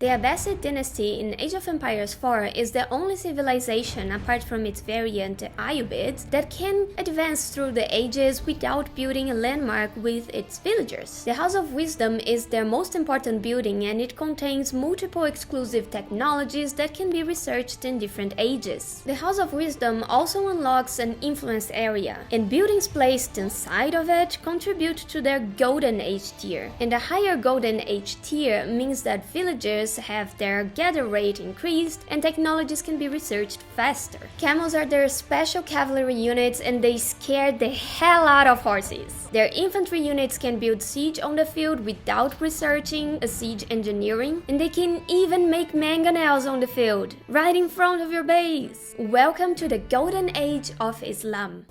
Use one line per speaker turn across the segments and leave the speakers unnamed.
The Abbasid Dynasty in Age of Empires 4 is the only civilization, apart from its variant the Umayyads, that can advance through the ages without building a landmark with its villagers. The House of Wisdom is their most important building, and it contains multiple exclusive technologies that can be researched in different ages. The House of Wisdom also unlocks an influence area, and buildings placed inside of it contribute to their Golden Age tier. And the higher Golden Age tier means that villagers have their gather rate increased and technologies can be researched faster. Camels are their special cavalry units, and they scare the hell out of horses. Their infantry units can build siege on the field without researching a siege engineering, and they can even make mangonels on the field, right in front of your base. Welcome to the Golden Age of Islam.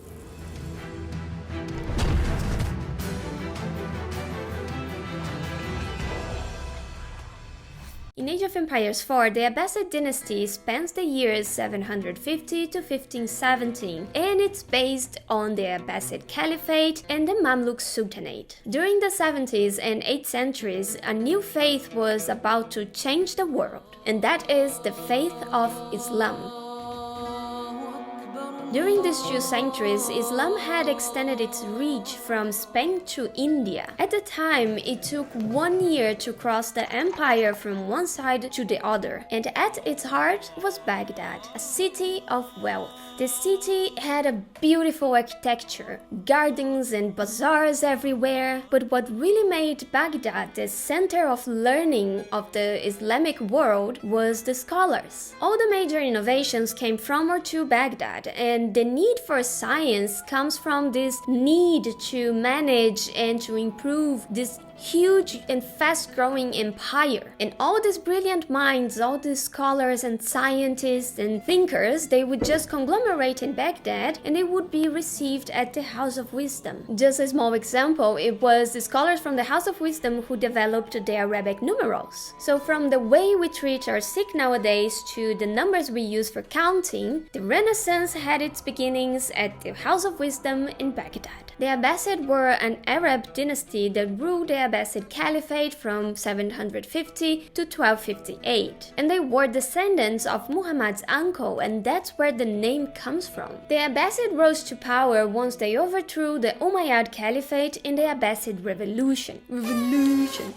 In Age of Empires 4, the Abbasid Dynasty spans the years 750 to 1517, and it's based on the Abbasid Caliphate and the Mamluk Sultanate. During the 70s and 8th centuries, a new faith was about to change the world, and that is the faith of Islam. During these 2 centuries, Islam had extended its reach from Spain to India. At the time, it took 1 year to cross the empire from one side to the other, and at its heart was Baghdad, a city of wealth. The city had a beautiful architecture, gardens and bazaars everywhere, but what really made Baghdad the center of learning of the Islamic world was the scholars. All the major innovations came from or to Baghdad, and the need for science comes from this need to manage and to improve this huge and fast-growing empire. And all these brilliant minds, all these scholars and scientists and thinkers, they would just conglomerate in Baghdad and they would be received at the House of Wisdom. Just a small example, it was the scholars from the House of Wisdom who developed the Arabic numerals. So from the way we treat our sick nowadays to the numbers we use for counting, the Renaissance had its beginnings at the House of Wisdom in Baghdad. The Abbasid were an Arab dynasty that ruled the Abbasid Caliphate from 750 to 1258, and they were descendants of Muhammad's uncle, and that's where the name comes from. The Abbasid rose to power once they overthrew the Umayyad Caliphate in the Abbasid Revolution.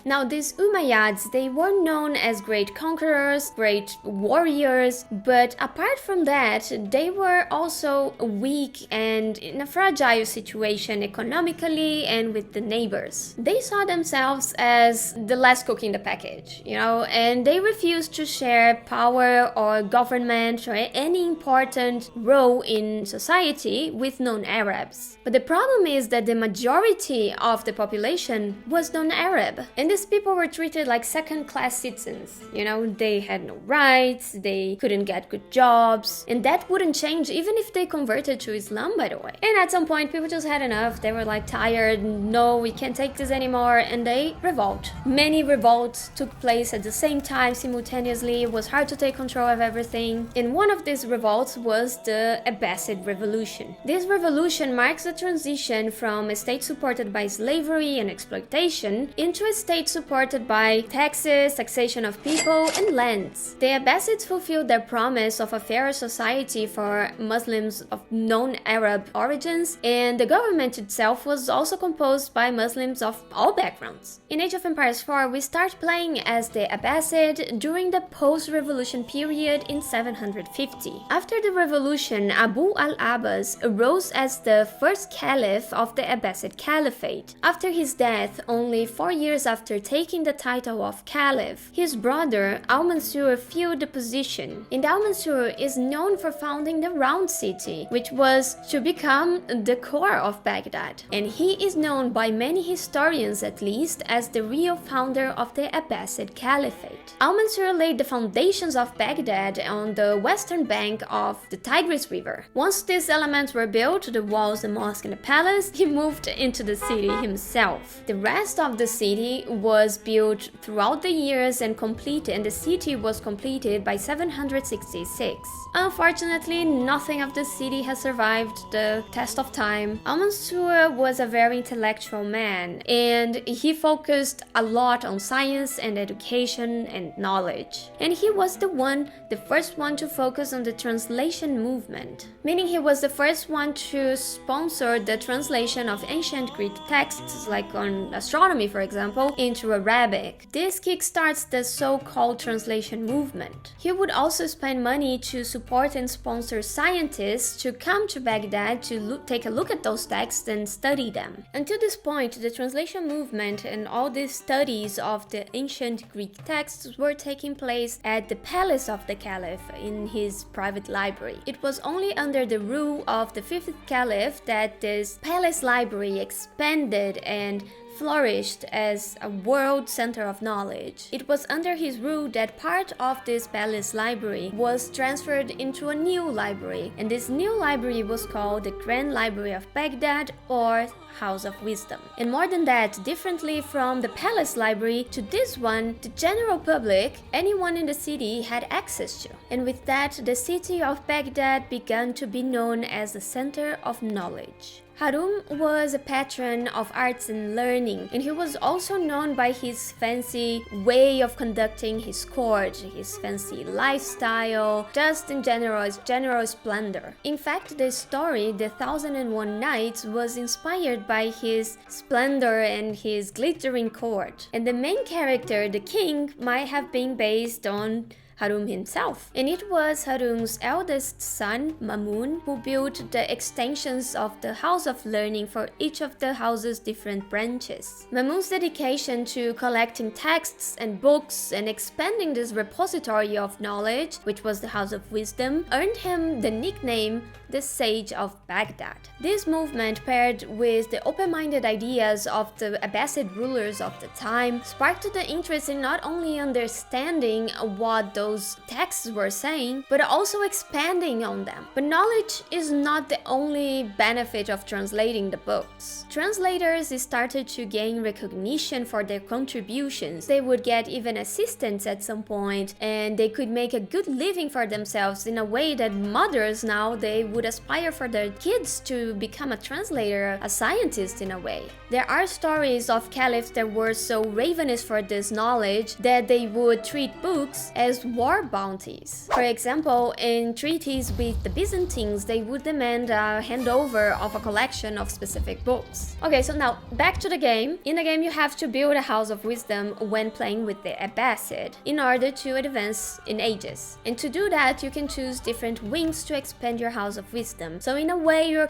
Now these Umayyads, they were known as great conquerors, great warriors, but apart from that, they were also weak and in a fragile situation economically and with the neighbors. They saw themselves as the last cook in the package, and they refused to share power or government or any important role in society with non-Arabs. But the problem is that the majority of the population was non-Arab, and these people were treated like second-class citizens. They had no rights, they couldn't get good jobs, and that wouldn't change even if they converted to Islam, by the way. And at some point, people just had enough. They were like tired, no, we can't take this anymore, and they revolt. Many revolts took place at the same time simultaneously. It was hard to take control of everything, and one of these revolts was the Abbasid Revolution. This revolution marks the transition from a state supported by slavery and exploitation into a state supported by taxes, taxation of people, and lands. The Abbasids fulfilled their promise of a fairer society for Muslims of non-Arab origins, and the government itself was also composed by Muslims of all backgrounds. In Age of Empires 4, we start playing as the Abbasid during the post-revolution period in 750. After the revolution, Abu al-Abbas arose as the first caliph of the Abbasid Caliphate. After his death, only 4 years after taking the title of caliph, his brother Al-Mansur filled the position. And Al-Mansur is known for founding the Round City, which was to become the core of Baghdad, and he is known by many historians at least as the real founder of the Abbasid Caliphate. Al-Mansur laid the foundations of Baghdad on the western bank of the Tigris River. Once these elements were built, the walls, the mosque and the palace, he moved into the city himself. The rest of the city was built throughout the years and the city was completed by 766. Unfortunately, nothing of the city has survived the test of time. Al-Mansur was a very intellectual man, and he focused a lot on science and education and knowledge. And he was the first one to focus on the translation movement, meaning he was the first one to sponsor the translation of ancient Greek texts, like on astronomy, for example, into Arabic. This kickstarts the so-called translation movement. He would also spend money to support and sponsor scientists to come to Baghdad to take a look at those texts and study them. Until this point, the translation movement and all these studies of the ancient Greek texts were taking place at the palace of the Caliph in his private library. It was only under the rule of the fifth Caliph that this palace library expanded and flourished as a world center of knowledge. It was under his rule that part of this palace library was transferred into a new library, and this new library was called the Grand Library of Baghdad, or House of Wisdom. And more than that, differently from the palace library to this one, the general public, anyone in the city, had access to. And with that, the city of Baghdad began to be known as the center of knowledge. Harun was a patron of arts and learning, and he was also known by his fancy way of conducting his court, his fancy lifestyle, just in general splendor. In fact, the story, The 1001 Nights, was inspired by his splendor and his glittering court. And the main character, the king, might have been based on Harun himself. And it was Harun's eldest son, Mamun, who built the extensions of the House of Learning for each of the house's different branches. Mamun's dedication to collecting texts and books and expanding this repository of knowledge, which was the House of Wisdom, earned him the nickname the Sage of Baghdad. This movement, paired with the open-minded ideas of the Abbasid rulers of the time, sparked the interest in not only understanding what those texts were saying, but also expanding on them. But knowledge is not the only benefit of translating the books. Translators started to gain recognition for their contributions. They would get even assistance at some point, and they could make a good living for themselves in a way that mothers now, they would aspire for their kids to become a translator, a scientist in a way. There are stories of caliphs that were so ravenous for this knowledge that they would treat books as war bounties. For example, in treaties with the Byzantines, they would demand a handover of a collection of specific books. Okay, so now back to the game. In the game, you have to build a House of Wisdom when playing with the Abbasid in order to advance in ages. And to do that, you can choose different wings to expand your House of Wisdom. So in a way, you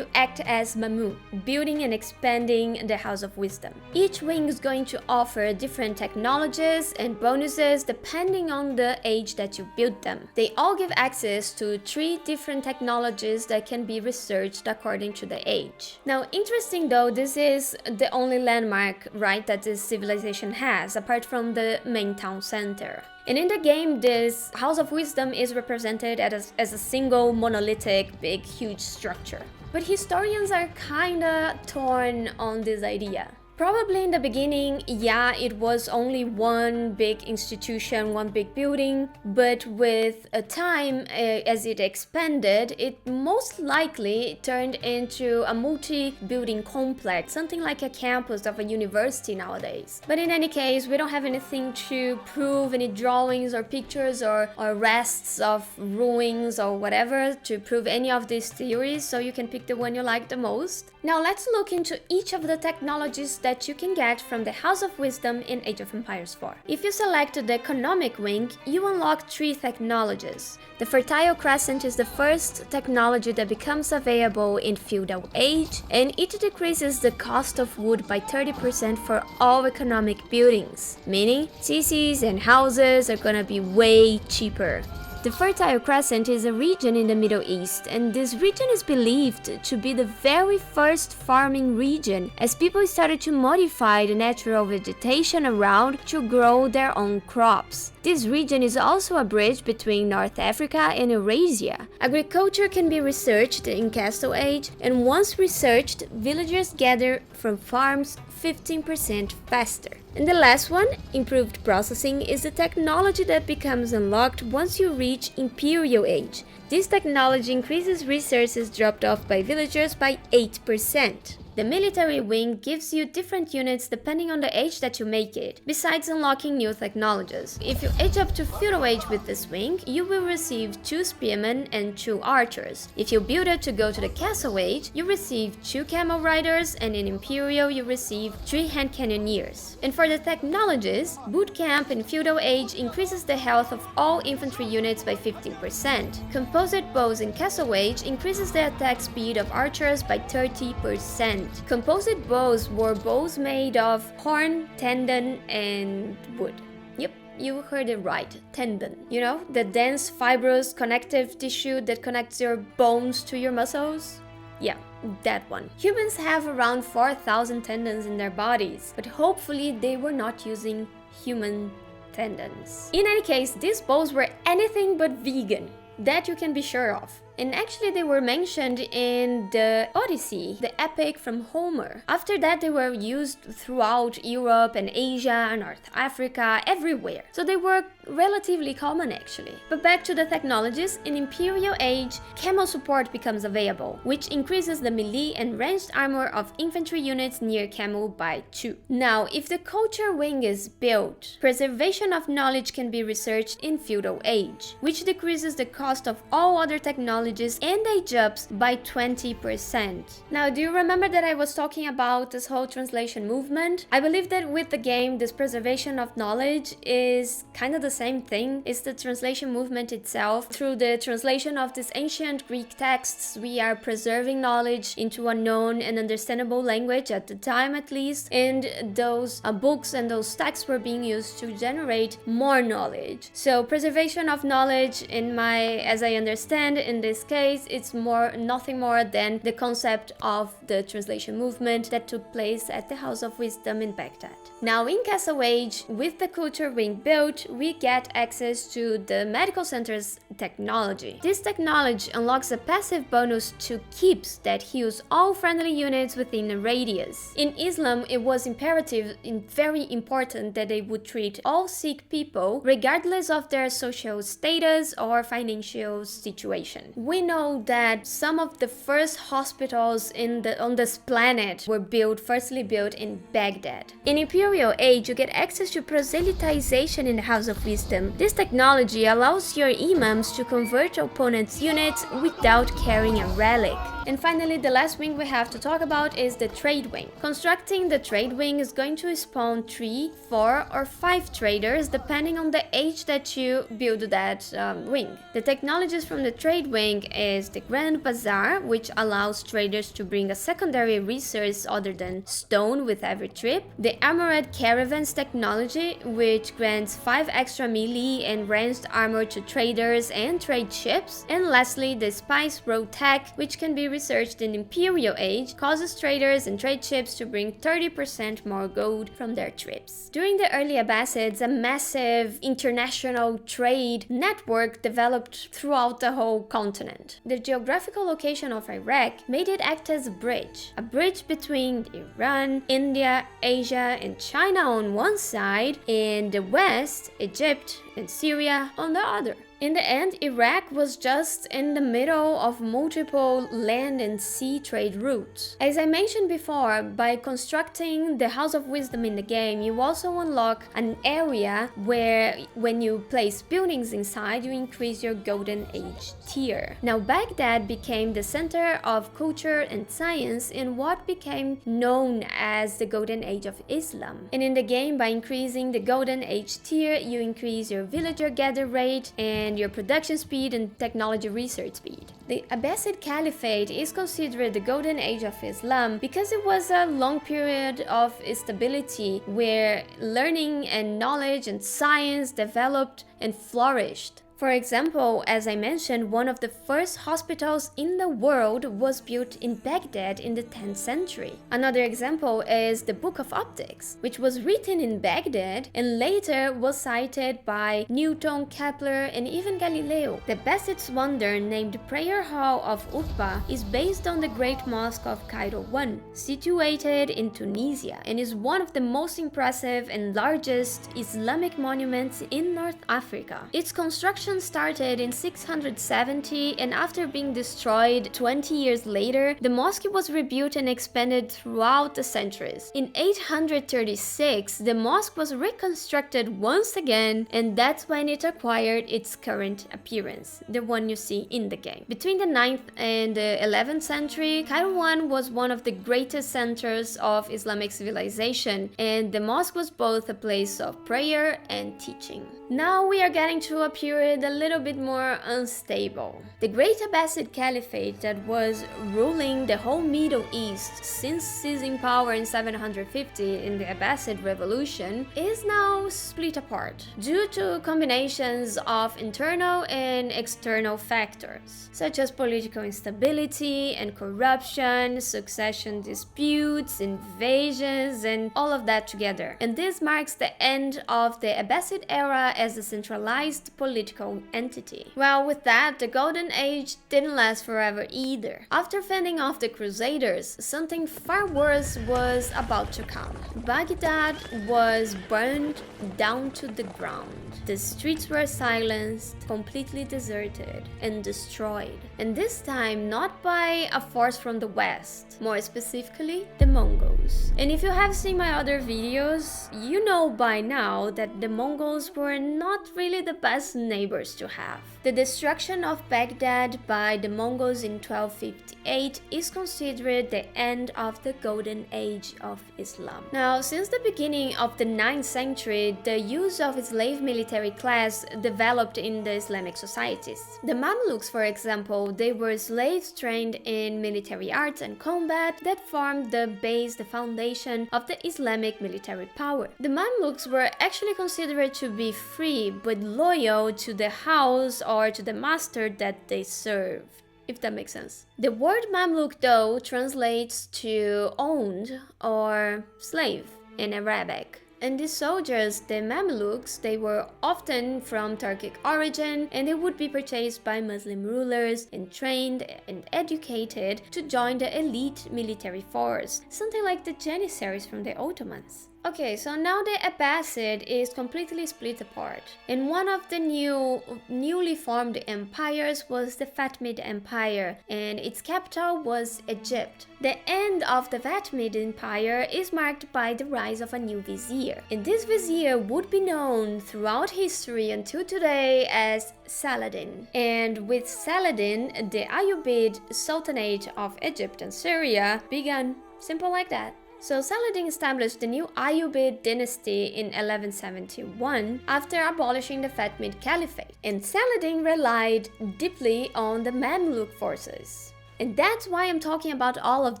act as Mamluk, building and expanding the House of Wisdom. Each wing is going to offer different technologies and bonuses depending on the age that you build them. They all give access to 3 different technologies that can be researched according to the age. Now, interesting though, this is the only landmark, right, that this civilization has, apart from the main town center. And in the game, this House of Wisdom is represented as a single monolithic, big, huge structure. But historians are kinda torn on this idea. Probably in the beginning, yeah, it was only one big institution, one big building, but with time, as it expanded, it most likely turned into a multi-building complex, something like a campus of a university nowadays. But in any case, we don't have anything to prove, any drawings or pictures or rests of ruins or whatever to prove any of these theories, so you can pick the one you like the most. Now let's look into each of the technologies that you can get from the House of Wisdom in Age of Empires 4. If you select the economic wing, you unlock 3 technologies. The Fertile Crescent is the first technology that becomes available in Feudal Age, and it decreases the cost of wood by 30% for all economic buildings, meaning cities and houses are gonna be way cheaper. The Fertile Crescent is a region in the Middle East, and this region is believed to be the very first farming region, as people started to modify the natural vegetation around to grow their own crops. This region is also a bridge between North Africa and Eurasia. Agriculture can be researched in Castle Age, and once researched, villagers gather from farms 15% faster. And the last one, improved processing, is the technology that becomes unlocked once you reach Imperial Age. This technology increases resources dropped off by villagers by 8%. The military wing gives you different units depending on the age that you make it, besides unlocking new technologies. If you age up to feudal age with this wing, you will receive 2 spearmen and 2 archers. If you build it to go to the castle age, you receive 2 camel riders, and in imperial you receive 3 hand cannoneers. And for the technologies, boot camp in feudal age increases the health of all infantry units by 15%. Composite bows in castle age increases the attack speed of archers by 30%. Composite bows were bows made of horn, tendon, and wood. Yep, you heard it right, tendon. You know, the dense, fibrous connective tissue that connects your bones to your muscles? Yeah, that one. Humans have around 4,000 tendons in their bodies, but hopefully they were not using human tendons. In any case, these bows were anything but vegan. That you can be sure of. And actually they were mentioned in the Odyssey, the epic from Homer. After that they were used throughout Europe and Asia, North Africa, everywhere. So they were relatively common actually. But back to the technologies, in Imperial Age, camel support becomes available, which increases the melee and ranged armor of infantry units near camel by 2. Now, if the culture wing is built, preservation of knowledge can be researched in Feudal Age, which decreases the cost of all other technologies and age ups by 20%. Now, do you remember that I was talking about this whole translation movement? I believe that with the game, this preservation of knowledge is kind of the same thing. It's the translation movement itself. Through the translation of these ancient Greek texts, we are preserving knowledge into a known and understandable language, at the time at least, and those books and those texts were being used to generate more knowledge. So preservation of knowledge, as I understand in this case, it's nothing more than the concept of the translation movement that took place at the House of Wisdom in Baghdad. Now, in Castle Age, with the culture wing built, we get access to the medical center's technology. This technology unlocks a passive bonus to keeps that heals all friendly units within a radius. In Islam, it was imperative and very important that they would treat all sick people regardless of their social status or financial situation. We know that some of the first hospitals on this planet were firstly built in Baghdad. In Imperial Age, you get access to proselytization in the House of Wisdom. This technology allows your imams to convert opponents' units without carrying a relic. And finally, the last wing we have to talk about is the trade wing. Constructing the trade wing is going to spawn 3, 4, or 5 traders depending on the age that you build that wing. The technologies from the trade wing is the Grand Bazaar, which allows traders to bring a secondary resource other than stone with every trip. The Armored Caravans technology, which grants 5 extra melee and ranged armor to traders and trade ships. And lastly, the Spice Road tech, which can be researched in Imperial Age, causes traders and trade ships to bring 30% more gold from their trips. During the early Abbasids, a massive international trade network developed throughout the whole continent. The geographical location of Iraq made it act as a bridge between Iran, India, Asia, and China on one side, and the West, Egypt, and Syria on the other. In the end, Iraq was just in the middle of multiple land and sea trade routes. As I mentioned before, by constructing the House of Wisdom in the game, you also unlock an area where when you place buildings inside, you increase your Golden Age tier. Now, Baghdad became the center of culture and science in what became known as the Golden Age of Islam. And in the game, by increasing the Golden Age tier, you increase your villager gather rate and your production speed and technology research speed. The Abbasid Caliphate is considered the Golden Age of Islam because it was a long period of stability where learning and knowledge and science developed and flourished. For example, as I mentioned, one of the first hospitals in the world was built in Baghdad in the 10th century. Another example is the Book of Optics, which was written in Baghdad and later was cited by Newton, Kepler, and even Galileo. The Abbasid's wonder, named Prayer Hall of Utbah, is based on the Great Mosque of Cairo I, situated in Tunisia, and is one of the most impressive and largest Islamic monuments in North Africa. Its construction construction started in 670, and after being destroyed 20 years later, the mosque was rebuilt and expanded throughout the centuries. In 836, the mosque was reconstructed once again, and that's when it acquired its current appearance, the one you see in the game. Between the 9th and the 11th century, Kairouan was one of the greatest centers of Islamic civilization, and the mosque was both a place of prayer and teaching. Now we are getting to a period a little bit more unstable. The Great Abbasid Caliphate that was ruling the whole Middle East since seizing power in 750 in the Abbasid Revolution is now split apart due to combinations of internal and external factors, such as political instability and corruption, succession disputes, invasions, and all of that together. And this marks the end of the Abbasid era as a centralized political entity. Well, with that, the Golden Age didn't last forever either. After fending off the Crusaders, something far worse was about to come. Baghdad was burned down to the ground. The streets were silenced, completely deserted, and destroyed. And this time, not by a force from the west, more specifically, the Mongols. And if you have seen my other videos, you know by now that the Mongols were not really the best neighbors to have. The destruction of Baghdad by the Mongols in 1258 is considered the end of the Golden Age of Islam. Now, since the beginning of the 9th century, the use of slave military class developed in the Islamic societies. The Mamluks, for example, they were slaves trained in military arts and combat that formed the base, the foundation of the Islamic military power. The Mamluks were actually considered to be free but loyal to the house or to the master that they served, if that makes sense. The word Mamluk, though, translates to owned or slave in Arabic. And these soldiers, the Mamluks, they were often from Turkic origin, and they would be purchased by Muslim rulers and trained and educated to join the elite military force, something like the Janissaries from the Ottomans. Okay, so now the Abbasid is completely split apart, and one of the newly formed empires was the Fatimid Empire, and its capital was Egypt. The end of the Fatimid Empire is marked by the rise of a new vizier, and this vizier would be known throughout history until today as Saladin. And with Saladin, the Ayyubid Sultanate of Egypt and Syria began, simple like that. So Saladin established the new Umayyad dynasty in 1171 after abolishing the Fatimid Caliphate, and Saladin relied deeply on the Mamluk forces. And that's why I'm talking about all of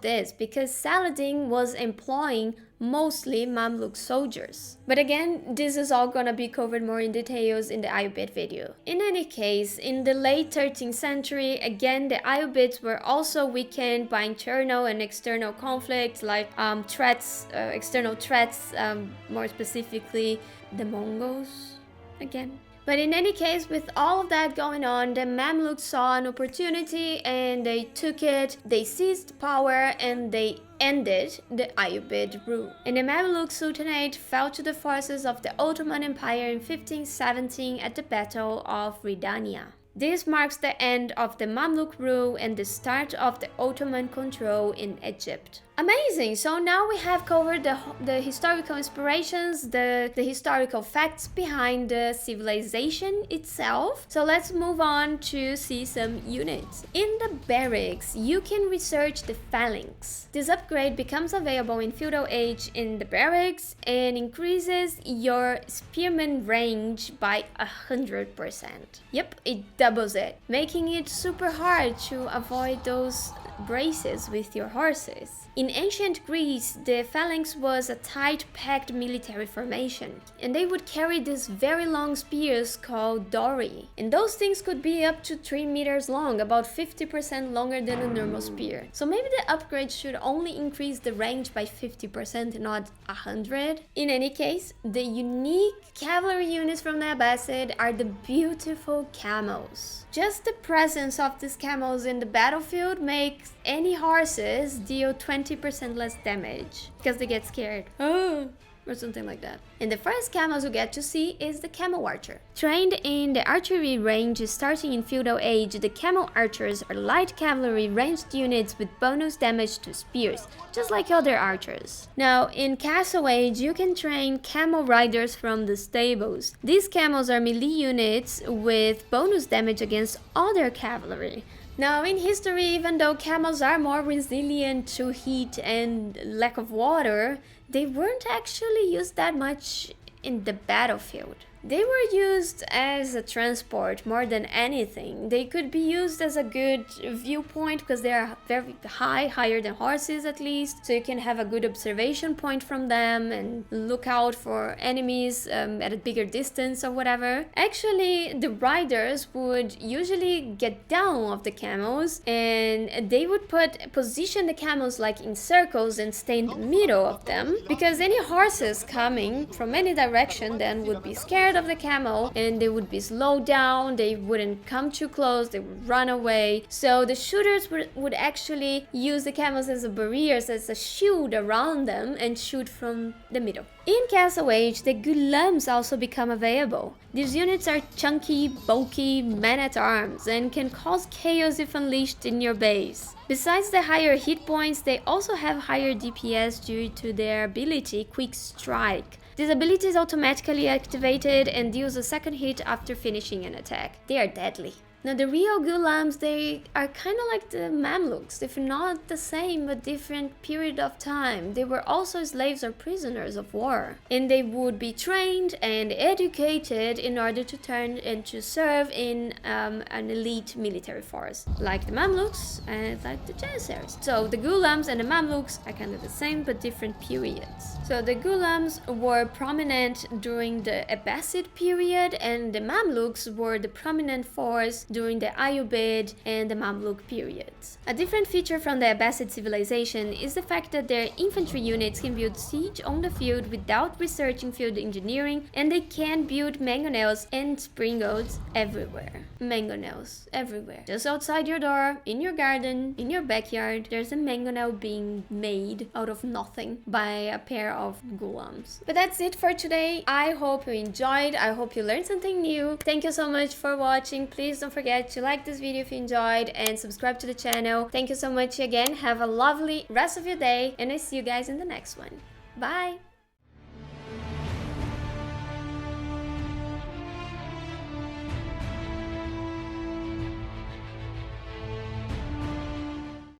this, because Saladin was employing mostly Mamluk soldiers. But again, this is all gonna be covered more in details in the Ayyubid video. In any case, in the late 13th century, again, the Ayyubids were also weakened by internal and external conflicts like external threats, more specifically the Mongols again. But in any case, with all of that going on, the Mamluks saw an opportunity and they took it, they seized power, and they ended the Ayyubid rule. And the Mamluk Sultanate fell to the forces of the Ottoman Empire in 1517 at the Battle of Ridania. This marks the end of the Mamluk rule and the start of the Ottoman control in Egypt. Amazing! So now we have covered the historical inspirations, the historical facts behind the civilization itself. So let's move on to see some units. In the barracks, you can research the phalanx. This upgrade becomes available in Feudal Age in the barracks and increases your spearman range by 100%. Yep, it doubles it, making it super hard to avoid those braces with your horses. In ancient Greece, the phalanx was a tight-packed military formation, and they would carry these very long spears called dori. And those things could be up to 3 meters long, about 50% longer than a normal spear. So maybe the upgrade should only increase the range by 50%, not 100. In any case, the unique cavalry units from the Abbasid are the beautiful camels. Just the presence of these camels in the battlefield makes any horses deal 20% less damage because they get scared. Oh, or something like that. And the first camels you get to see is the camel archer. Trained in the archery range starting in feudal age, the camel archers are light cavalry ranged units with bonus damage to spears, just like other archers. Now, in Castle Age, you can train camel riders from the stables. These camels are melee units with bonus damage against other cavalry. Now, in history, even though camels are more resilient to heat and lack of water, they weren't actually used that much in the battlefield. They were used as a transport more than anything. They could be used as a good viewpoint because they are very high, higher than horses at least. So you can have a good observation point from them and look out for enemies at a bigger distance or whatever. Actually, the riders would usually get down off the camels and they would position the camels like in circles and stay in the middle of them, because any horses coming from any direction then would be scared of the camel and they would be slowed down, they wouldn't come too close, they would run away. So the shooters would actually use the camels as a barriers, as a shield around them, and shoot from the middle. In Castle Age, the ghulams also become available. These units are chunky, bulky men-at-arms and can cause chaos if unleashed in your base. Besides the higher hit points, they also have higher DPS due to their ability Quick Strike. This ability is automatically activated and deals a second hit after finishing an attack. They are deadly. Now, the real ghulams, they are kind of like the Mamluks, if not the same but different period of time. They were also slaves or prisoners of war, and they would be trained and educated in order to turn and to serve in an elite military force, like the Mamluks and like the Janissaries. So the ghulams and the Mamluks are kind of the same but different periods. So the ghulams were prominent during the Abbasid period, and the Mamluks were the prominent force during the Umayyad and the Mamluk periods. A different feature from the Abbasid civilization is the fact that their infantry units can build siege on the field without researching field engineering, and they can build mangonels and springboards everywhere. Mangonels everywhere. Just outside your door, in your garden, in your backyard, there's a mangonel being made out of nothing by a pair of ghulams. But that's it for today. I hope you enjoyed. I hope you learned something new. Thank you so much for watching. Please don't forget to like this video if you enjoyed and subscribe to the channel. Thank you so much again. Have a lovely rest of your day and I see you guys in the next one. Bye!